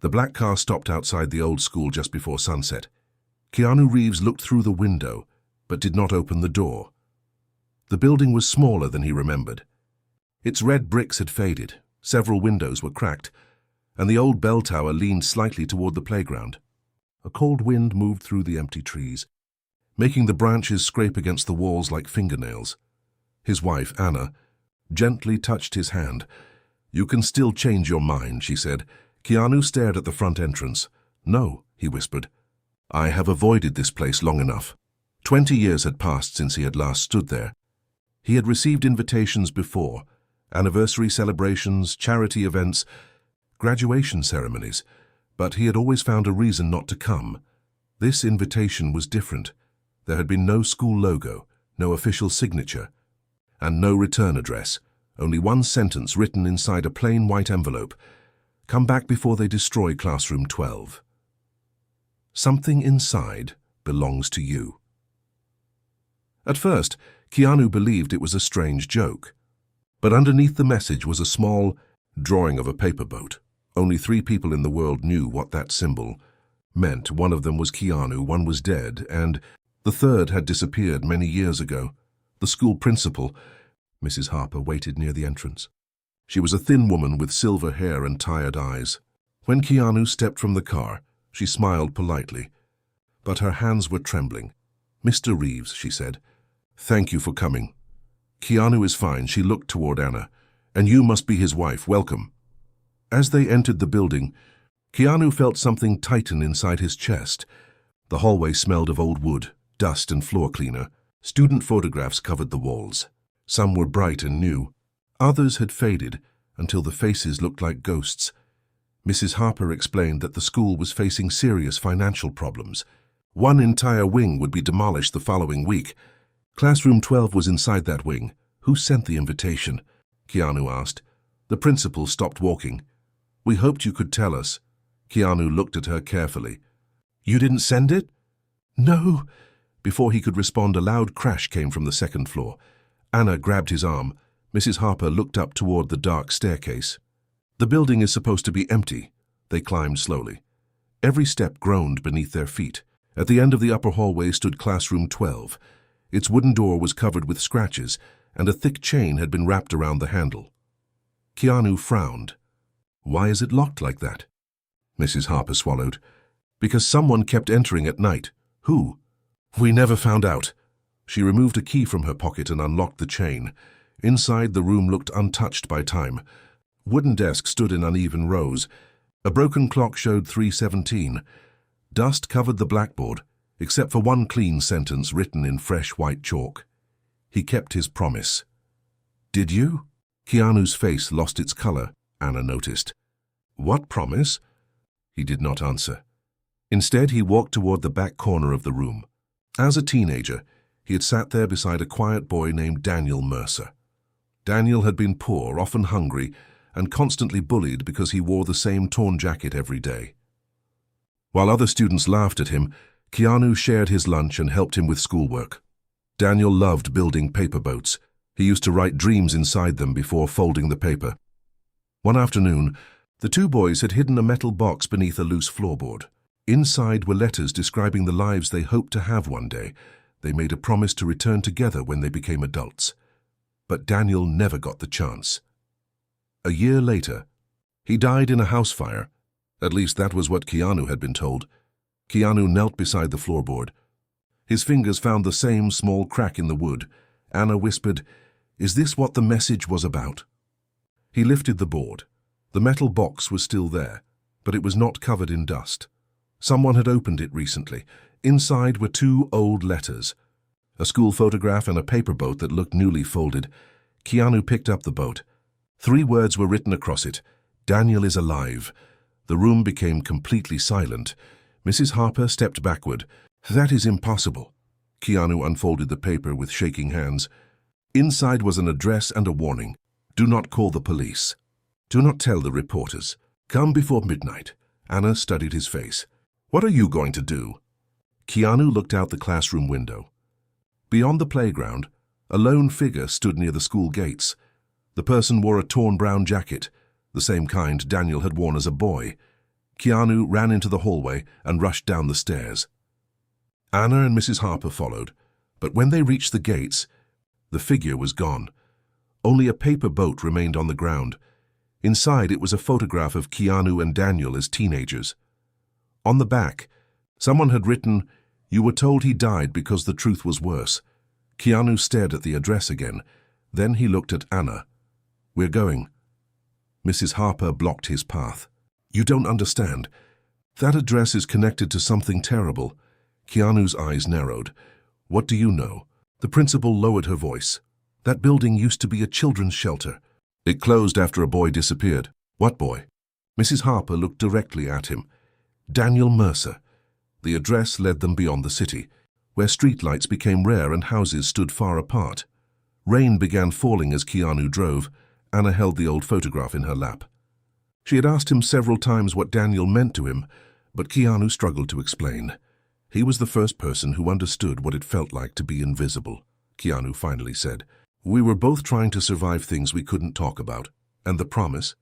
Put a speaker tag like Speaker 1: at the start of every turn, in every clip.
Speaker 1: The black car stopped outside the old school just before sunset. Keanu Reeves looked through the window, but did not open the door. The building was smaller than he remembered. Its red bricks had faded, several windows were cracked, and the old bell tower leaned slightly toward the playground. A cold wind moved through the empty trees, making the branches scrape against the walls like fingernails. His wife, Anna, gently touched his hand. "You can still change your mind," she said. Keanu stared at the front entrance. "No," he whispered. "I have avoided this place long enough." 20 years had passed since he had last stood there. He had received invitations before, anniversary celebrations, charity events, graduation ceremonies, but he had always found a reason not to come. This invitation was different. There had been no school logo, no official signature, and no return address, only one sentence written inside a plain white envelope: "Come back before they destroy classroom 12. Something inside belongs to you." At first, Keanu believed it was a strange joke. But underneath the message was a small drawing of a paper boat. Only 3 people in the world knew what that symbol meant. One of them was Keanu, one was dead, and the third had disappeared many years ago. The school principal, Mrs. Harper, waited near the entrance. She was a thin woman with silver hair and tired eyes. When Keanu stepped from the car, she smiled politely, but her hands were trembling. "Mr. Reeves," she said, "thank you for coming." "Keanu is fine," she looked toward Anna. "And you must be his wife. Welcome." As they entered the building, Keanu felt something tighten inside his chest. The hallway smelled of old wood, dust and floor cleaner. Student photographs covered the walls. Some were bright and new. Others had faded until the faces looked like ghosts. Mrs. Harper explained that the school was facing serious financial problems. One entire wing would be demolished the following week. Classroom 12 was inside that wing. "Who sent the invitation?" Keanu asked. The principal stopped walking. "We hoped you could tell us." Keanu looked at her carefully. "You didn't send it?" "No." Before he could respond, a loud crash came from the second floor. Anna grabbed his arm. Mrs. Harper looked up toward the dark staircase. "The building is supposed to be empty." They climbed slowly. Every step groaned beneath their feet. At the end of the upper hallway stood classroom 12. Its wooden door was covered with scratches, and a thick chain had been wrapped around the handle. Keanu frowned. "Why is it locked like that?" Mrs. Harper swallowed. "Because someone kept entering at night." "Who?" "We never found out." She removed a key from her pocket and unlocked the chain. Inside, the room looked untouched by time. Wooden desks stood in uneven rows. A broken clock showed 3:17. Dust covered the blackboard, except for one clean sentence written in fresh white chalk. He kept his promise. "Did you?" Keanu's face lost its color, Anna noticed. "What promise?" He did not answer. Instead, he walked toward the back corner of the room. As a teenager, he had sat there beside a quiet boy named Daniel Mercer. Daniel had been poor, often hungry, and constantly bullied because he wore the same torn jacket every day. While other students laughed at him, Keanu shared his lunch and helped him with schoolwork. Daniel loved building paper boats. He used to write dreams inside them before folding the paper. One afternoon, the 2 boys had hidden a metal box beneath a loose floorboard. Inside were letters describing the lives they hoped to have one day. They made a promise to return together when they became adults. But Daniel never got the chance. A year later, he died in a house fire. At least that was what Keanu had been told. Keanu knelt beside the floorboard. His fingers found the same small crack in the wood. Anna whispered, "Is this what the message was about?" He lifted the board. The metal box was still there, but it was not covered in dust. Someone had opened it recently. Inside were 2 old letters, a school photograph and a paper boat that looked newly folded. Keanu picked up the boat. 3 words were written across it: "Daniel is alive." The room became completely silent. Mrs. Harper stepped backward. "That is impossible." Keanu unfolded the paper with shaking hands. Inside was an address and a warning. "Do not call the police. Do not tell the reporters. Come before midnight." Anna studied his face. "What are you going to do?" Keanu looked out the classroom window. Beyond the playground, a lone figure stood near the school gates. The person wore a torn brown jacket, the same kind Daniel had worn as a boy. Keanu ran into the hallway and rushed down the stairs. Anna and Mrs. Harper followed, but when they reached the gates, the figure was gone. Only a paper boat remained on the ground. Inside it was a photograph of Keanu and Daniel as teenagers. On the back, someone had written, "You were told he died because the truth was worse." Keanu stared at the address again. Then he looked at Anna. "We're going." Mrs. Harper blocked his path. "You don't understand. That address is connected to something terrible." Keanu's eyes narrowed. "What do you know?" The principal lowered her voice. "That building used to be a children's shelter. It closed after a boy disappeared." "What boy?" Mrs. Harper looked directly at him. "Daniel Mercer." The address led them beyond the city, where streetlights became rare and houses stood far apart. Rain began falling as Keanu drove. Anna held the old photograph in her lap. She had asked him several times what Daniel meant to him, but Keanu struggled to explain. He was the first person who understood what it felt like to be invisible. Keanu finally said, "We were both trying to survive things we couldn't talk about. And the promise?"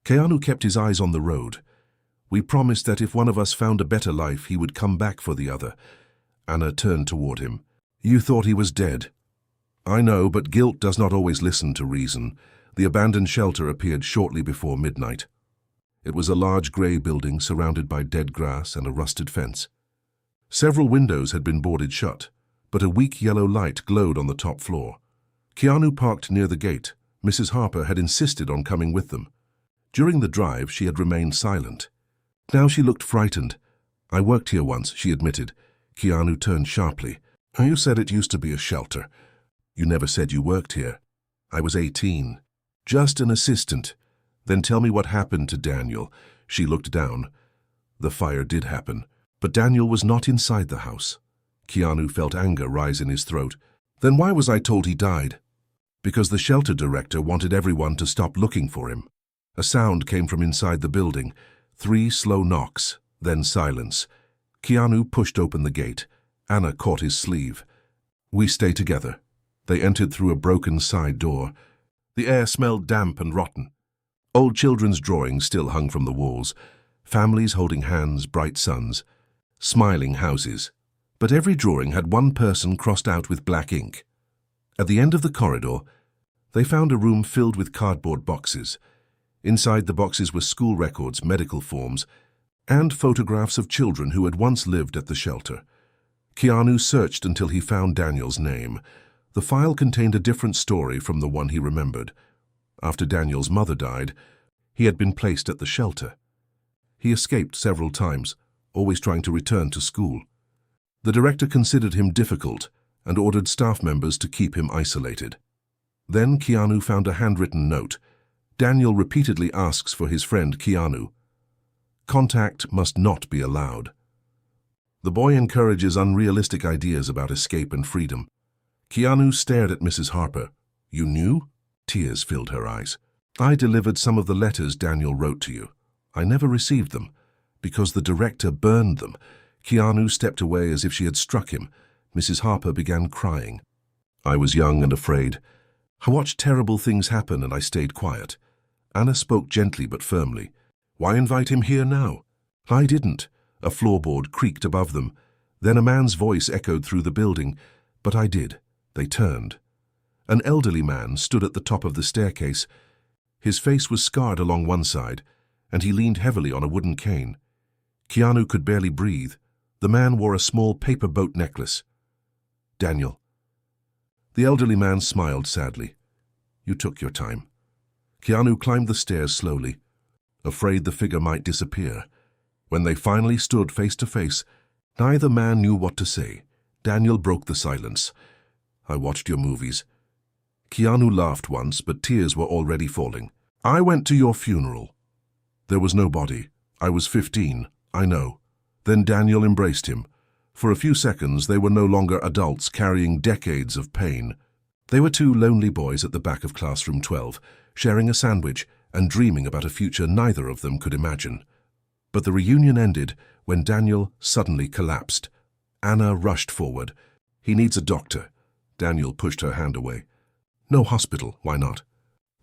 Speaker 1: Keanu kept his eyes on the road. "We promised that if one of us found a better life, he would come back for the other." Anna turned toward him. "You thought he was dead." "I know, but guilt does not always listen to reason." The abandoned shelter appeared shortly before midnight. It was a large grey building surrounded by dead grass and a rusted fence. Several windows had been boarded shut, but a weak yellow light glowed on the top floor. Keanu parked near the gate. Mrs. Harper had insisted on coming with them. During the drive, she had remained silent. Now she looked frightened. "I worked here once," she admitted. Keanu turned sharply. "You said it used to be a shelter. You never said you worked here." "I was 18. Just an assistant." "Then tell me what happened to Daniel." She looked down. The fire did happen, but Daniel was not inside the house. Keanu felt anger rise in his throat. "Then why was I told he died?" "Because the shelter director wanted everyone to stop looking for him." A sound came from inside the building. 3 slow knocks, then silence. Keanu pushed open the gate. Anna caught his sleeve. "We stay together." They entered through a broken side door. The air smelled damp and rotten. Old children's drawings still hung from the walls. Families holding hands, bright suns, smiling houses. But every drawing had one person crossed out with black ink. At the end of the corridor, they found a room filled with cardboard boxes. Inside the boxes were school records, medical forms, and photographs of children who had once lived at the shelter. Keanu searched until he found Daniel's name. The file contained a different story from the one he remembered. After Daniel's mother died, he had been placed at the shelter. He escaped several times, always trying to return to school. The director considered him difficult and ordered staff members to keep him isolated. Then Keanu found a handwritten note. Daniel repeatedly asks for his friend Keanu. Contact must not be allowed. The boy encourages unrealistic ideas about escape and freedom. Keanu stared at Mrs. Harper. "You knew?" Tears filled her eyes. "I delivered some of the letters Daniel wrote to you. I never received them, because the director burned them." Keanu stepped away as if she had struck him. Mrs. Harper began crying. "I was young and afraid. I watched terrible things happen and I stayed quiet." Anna spoke gently but firmly. "Why invite him here now?" "I didn't." A floorboard creaked above them. Then a man's voice echoed through the building. "But I did." They turned. An elderly man stood at the top of the staircase. His face was scarred along one side, and he leaned heavily on a wooden cane. Keanu could barely breathe. The man wore a small paper boat necklace. "Daniel." The elderly man smiled sadly. "You took your time." Keanu climbed the stairs slowly, afraid the figure might disappear. When they finally stood face to face, neither man knew what to say. Daniel broke the silence. "I watched your movies." Keanu laughed once, but tears were already falling. "I went to your funeral. There was no body. I was 15, I know." Then Daniel embraced him. For a few seconds, they were no longer adults carrying decades of pain. They were 2 lonely boys at the back of classroom 12, sharing a sandwich and dreaming about a future neither of them could imagine. But the reunion ended when Daniel suddenly collapsed. Anna rushed forward. "He needs a doctor." Daniel pushed her hand away. "No hospital, why not?"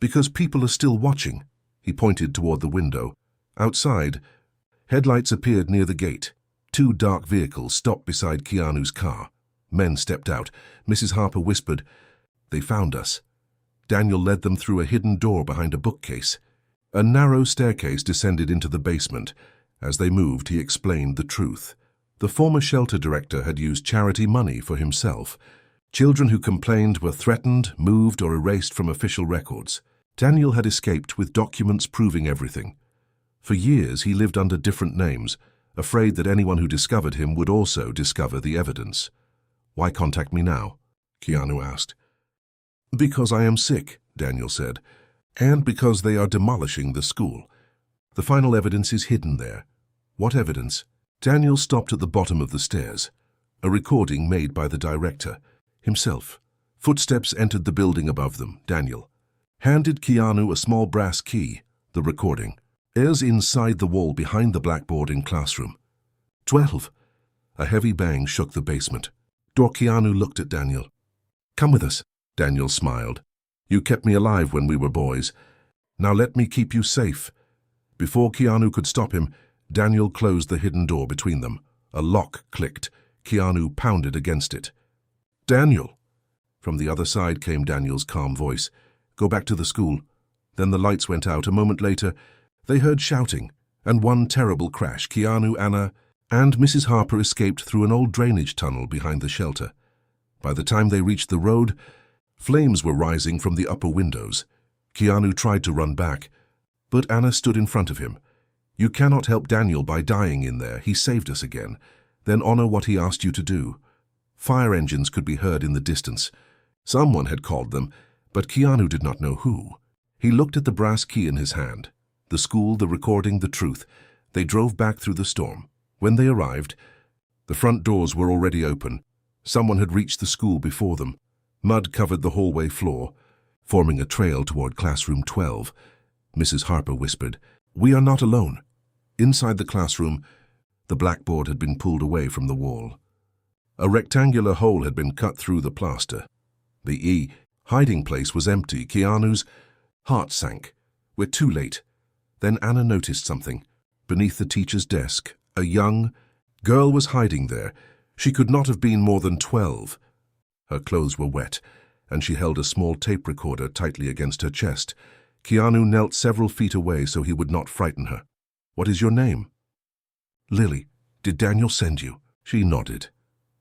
Speaker 1: "Because people are still watching." He pointed toward the window. Outside, Headlights appeared near the gate. Two dark vehicles stopped beside Keanu's car. Men stepped out. Mrs. Harper whispered, "They found us." Daniel led them through a hidden door behind a bookcase. A narrow staircase descended into the basement. As they moved, he explained the truth. The former shelter director had used charity money for himself. Children who complained were threatened, moved, or erased from official records. Daniel had escaped with documents proving everything. For years, he lived under different names, afraid that anyone who discovered him would also discover the evidence. "Why contact me now?" Keanu asked. "Because I am sick," Daniel said, "and because they are demolishing the school. The final evidence is hidden there." "What evidence?" Daniel stopped at the bottom of the stairs. A recording made by the director himself. Footsteps entered the building above them. Daniel handed Keanu a small brass key. The recording is inside the wall behind the blackboard in classroom. 12. A heavy bang shook the basement. Keanu looked at Daniel. "Come with us." Daniel smiled. "You kept me alive when we were boys. Now let me keep you safe." Before Keanu could stop him, Daniel closed the hidden door between them. A lock clicked. Keanu pounded against it. "Daniel!" From the other side came Daniel's calm voice. "Go back to the school." Then the lights went out. A moment later, they heard shouting, and one terrible crash. Keanu, Anna, and Mrs. Harper escaped through an old drainage tunnel behind the shelter. By the time they reached the road, flames were rising from the upper windows. Keanu tried to run back, but Anna stood in front of him. "You cannot help Daniel by dying in there. He saved us again. Then honor what he asked you to do." Fire engines could be heard in the distance. Someone had called them, but Keanu did not know who. He looked at the brass key in his hand. The school, the recording, the truth. They drove back through the storm. When they arrived, the front doors were already open. Someone had reached the school before them. Mud covered the hallway floor, forming a trail toward classroom 12. Mrs. Harper whispered, "We are not alone." Inside the classroom, the blackboard had been pulled away from the wall. A rectangular hole had been cut through the plaster. The hiding place was empty. Keanu's heart sank. "We're too late." Then Anna noticed something. Beneath the teacher's desk, a young girl was hiding there. She could not have been more than 12. Her clothes were wet, and she held a small tape recorder tightly against her chest. Keanu knelt several feet away so he would not frighten her. "What is your name?" "Lily. Did Daniel send you?" She nodded.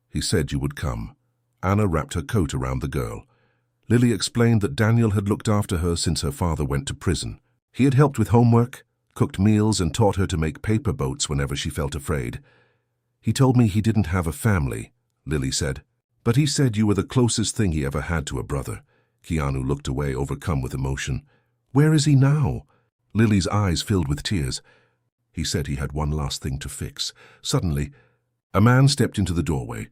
Speaker 1: "He said you would come." Anna wrapped her coat around the girl. Lily explained that Daniel had looked after her since her father went to prison. He had helped with homework, cooked meals, and taught her to make paper boats whenever she felt afraid. "He told me he didn't have a family," Lily said. "But he said you were the closest thing he ever had to a brother." Keanu looked away, overcome with emotion. "Where is he now?" Lily's eyes filled with tears. "He said he had one last thing to fix." Suddenly, a man stepped into the doorway.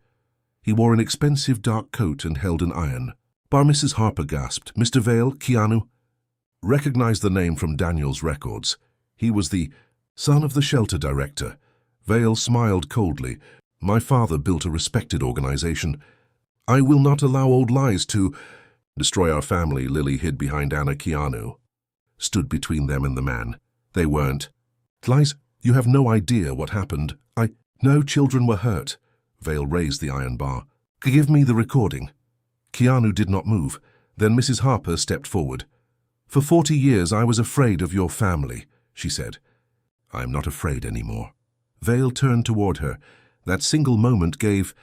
Speaker 1: He wore an expensive dark coat and held an iron. Mrs. Harper gasped. "Mr. Vale, Keanu." Recognized the name from Daniel's records. He was the son of the shelter director. Vale smiled coldly. "My father built a respected organization. I will not allow old lies to destroy our family." Lily hid behind Anna. Keanu stood between them and the man. "They weren't lies. You have no idea what happened. No children were hurt." Vale raised the iron bar. "Give me the recording." Keanu did not move. Then Mrs. Harper stepped forward. "For 40 years I was afraid of your family," she said. "I am not afraid anymore." Vale turned toward her. That single moment gave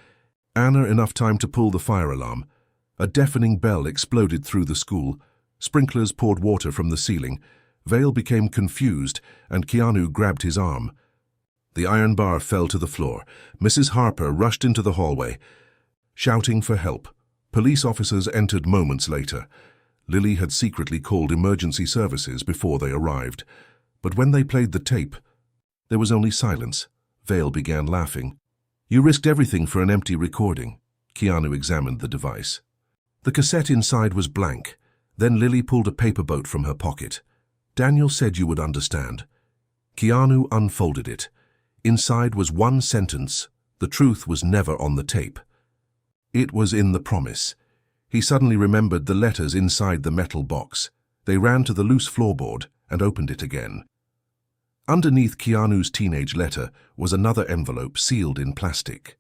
Speaker 1: Anna enough time to pull the fire alarm. A deafening bell exploded through the school. Sprinklers poured water from the ceiling. Vale became confused, and Keanu grabbed his arm. The iron bar fell to the floor. Mrs. Harper rushed into the hallway, shouting for help. Police officers entered moments later. Lily had secretly called emergency services before they arrived. But when they played the tape, there was only silence. Vale began laughing. "You risked everything for an empty recording." Keanu examined the device. The cassette inside was blank. Then Lily pulled a paper boat from her pocket. "Daniel said you would understand." Keanu unfolded it. Inside was one sentence. The truth was never on the tape. It was in the promise. He suddenly remembered the letters inside the metal box. They ran to the loose floorboard and opened it again. Underneath Keanu's teenage letter was another envelope sealed in plastic.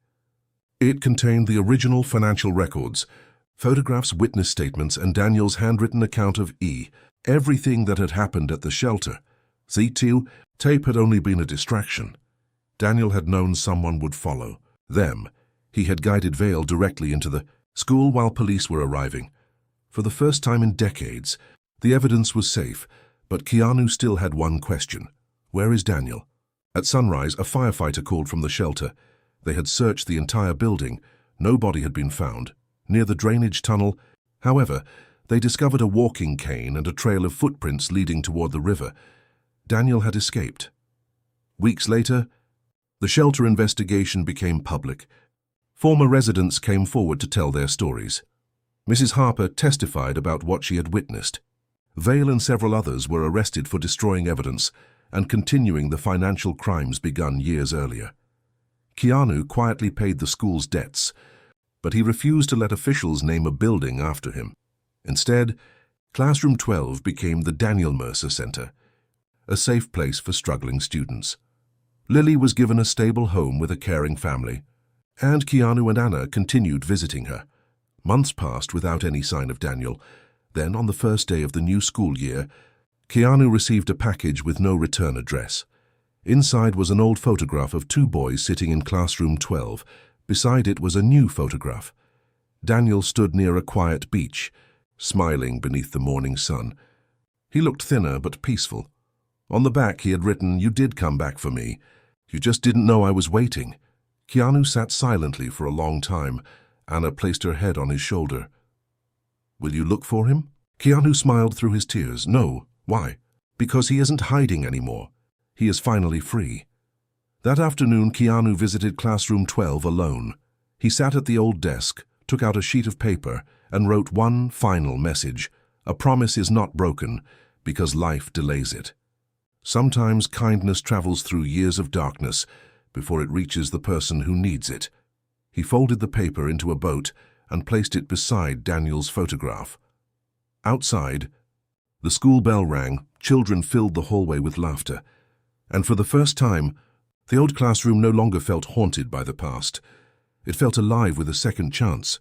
Speaker 1: It contained the original financial records, photographs, witness statements, and Daniel's handwritten account of everything that had happened at the shelter. See, tape had only been a distraction. Daniel had known someone would follow them. He had guided Vale directly into the school while police were arriving. For the first time in decades, the evidence was safe, but Keanu still had one question. Where is Daniel? At sunrise, a firefighter called from the shelter. They had searched the entire building. No body had been found. Near the drainage tunnel, however, they discovered a walking cane and a trail of footprints leading toward the river. Daniel had escaped. Weeks later, the shelter investigation became public. Former residents came forward to tell their stories. Mrs. Harper testified about what she had witnessed. Vale and several others were arrested for destroying evidence and continuing the financial crimes begun years earlier. Keanu quietly paid the school's debts, but he refused to let officials name a building after him. Instead, Classroom 12 became the Daniel Mercer Center, a safe place for struggling students. Lily was given a stable home with a caring family, and Keanu and Anna continued visiting her. Months passed without any sign of Daniel. Then, on the first day of the new school year, Keanu received a package with no return address. Inside was an old photograph of two boys sitting in Classroom 12. Beside it was a new photograph. Daniel stood near a quiet beach, smiling beneath the morning sun. He looked thinner but peaceful. On the back he had written, "You did come back for me. You just didn't know I was waiting." Keanu sat silently for a long time. Anna placed her head on his shoulder. "Will you look for him?" Keanu smiled through his tears. "No. Why?" "Because he isn't hiding anymore. He is finally free." That afternoon, Keanu visited Classroom 12 alone. He sat at the old desk, took out a sheet of paper, and wrote one final message. A promise is not broken because life delays it. Sometimes kindness travels through years of darkness before it reaches the person who needs it. He folded the paper into a boat and placed it beside Daniel's photograph. Outside, the school bell rang. Children filled the hallway with laughter. And for the first time, the old classroom no longer felt haunted by the past. It felt alive with a second chance.